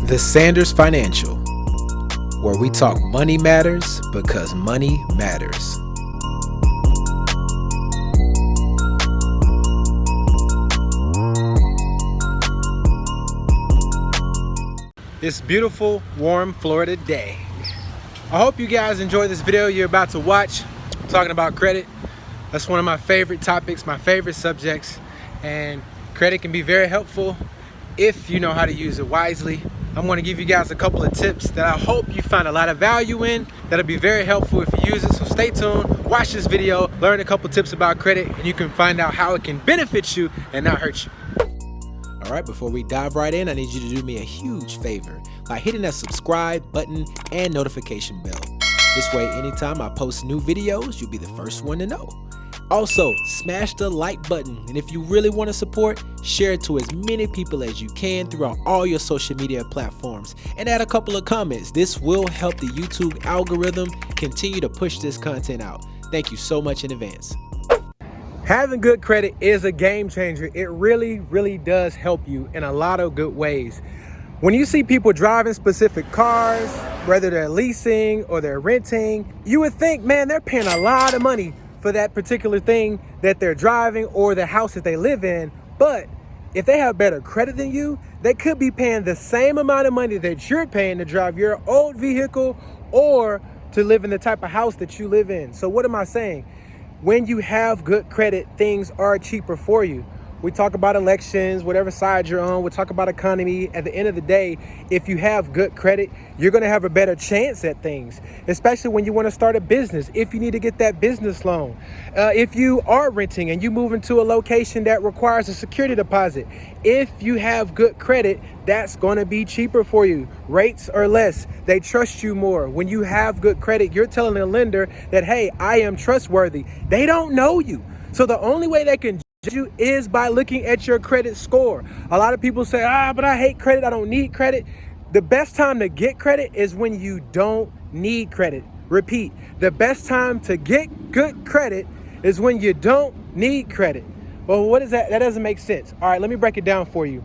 The Sanders Financial, where we talk money matters because money matters. This beautiful, warm Florida day. I hope you guys enjoy this video you're about to watch. I'm talking about credit. That's one of my favorite topics, my favorite subjects, and credit can be very helpful if you know how to use it wisely. I'm going to give you guys a couple of tips that I hope you find a lot of value in. That'll be very helpful if you use it. So stay tuned, watch this video, learn a couple tips about credit, and you can find out how it can benefit you and not hurt you. All right, before we dive right in, I need you to do me a huge favor by hitting that subscribe button and notification bell. This way, anytime I post new videos, you'll be the first one to know. Also, smash the like button, and if you really want to support, share it to as many people as you can throughout all your social media platforms, and add a couple of comments. This will help the YouTube algorithm continue to push this content out. Thank you so much in advance. Having good credit is a game changer. It really does help you in a lot of good ways. When you see people driving specific cars, whether they're leasing or they're renting, you would think, man, they're paying a lot of money for that particular thing that they're driving or the house that they live in. But if they have better credit than you, they could be paying the same amount of money that you're paying to drive your old vehicle or to live in the type of house that you live in. So what am I saying? When you have good credit, things are cheaper for you. We talk about elections, whatever side you're on. We talk about economy. At the end of the day, if you have good credit, you're going to have a better chance at things, especially when you want to start a business. If you need to get that business loan, if you are renting and you move into a location that requires a security deposit, if you have good credit, that's going to be cheaper for you. Rates are less. They trust you more. When you have good credit, you're telling the lender that, hey, I am trustworthy. They don't know you. So the only way they can you is by looking at your credit score. A lot of people say, but I hate credit, I don't need credit. The best time to get credit is when you don't need credit. Repeat, the best time to get good credit is when you don't need credit. Well, what is that? That doesn't make sense. All right, let me break it down for you.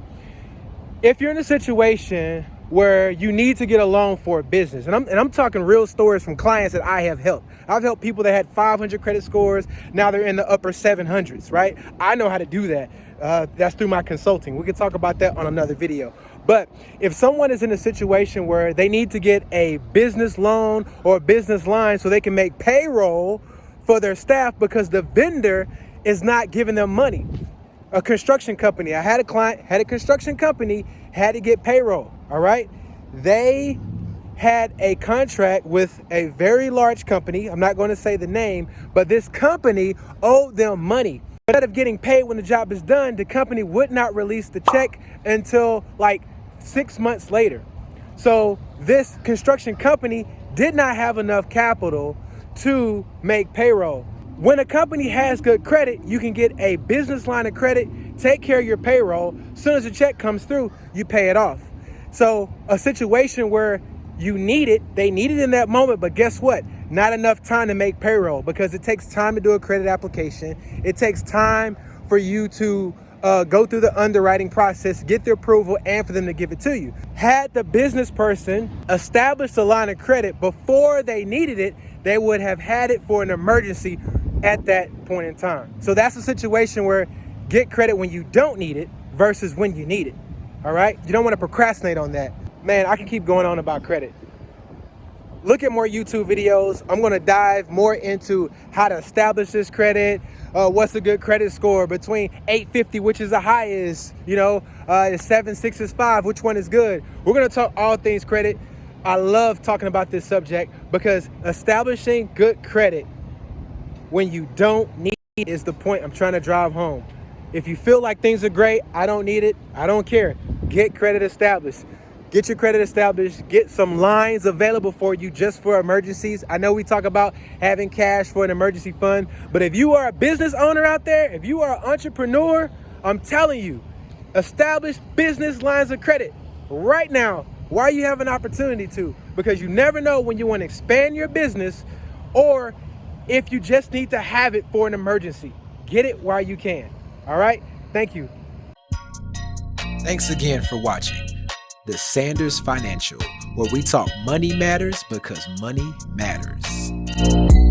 If you're in a situation where you need to get a loan for a business, and I'm talking real stories from clients that I have helped. I've helped people that had 500 credit scores. Now they're in the upper 700s, right? I know how to do that. That's through my consulting. We can talk about that on another video. But if someone is in a situation where they need to get a business loan or a business line so they can make payroll for their staff because the vendor is not giving them money. A construction company. I had a client, had a construction company, had to get payroll, all right? They had a contract with a very large company. I'm not going to say the name, but this company owed them money. Instead of getting paid when the job is done, the company would not release the check until like 6 months later. So this construction company did not have enough capital to make payroll. When a company has good credit, you can get a business line of credit, take care of your payroll. As soon as the check comes through, you pay it off. So a situation where you need it, they need it in that moment, but guess what? Not enough time to make payroll because it takes time to do a credit application. It takes time for you to go through the underwriting process, get the approval, and for them to give it to you. Had the business person established a line of credit before they needed it, they would have had it for an emergency at that point in time. So that's a situation where get credit when you don't need it versus when you need it. All right? You don't want to procrastinate on that. Man, I can keep going on about credit. Look at more YouTube videos. I'm going to dive more into how to establish this credit. What's a good credit score between 850, which is the highest, is 7, 6 is 5, which one is good? We're going to talk all things credit. I love talking about this subject because establishing good credit when you don't need it is the point I'm trying to drive home. If you feel like things are great, I don't need it, I don't care. Get credit established. Get your credit established. Get some lines available for you just for emergencies. I know we talk about having cash for an emergency fund, but if you are a business owner out there, if you are an entrepreneur, I'm telling you, establish business lines of credit right now while you have an opportunity to, because you never know when you want to expand your business or if you just need to have it for an emergency. Get it while you can. All right? Thank you. Thanks again for watching. the Sanders Financial, where we talk money matters because money matters.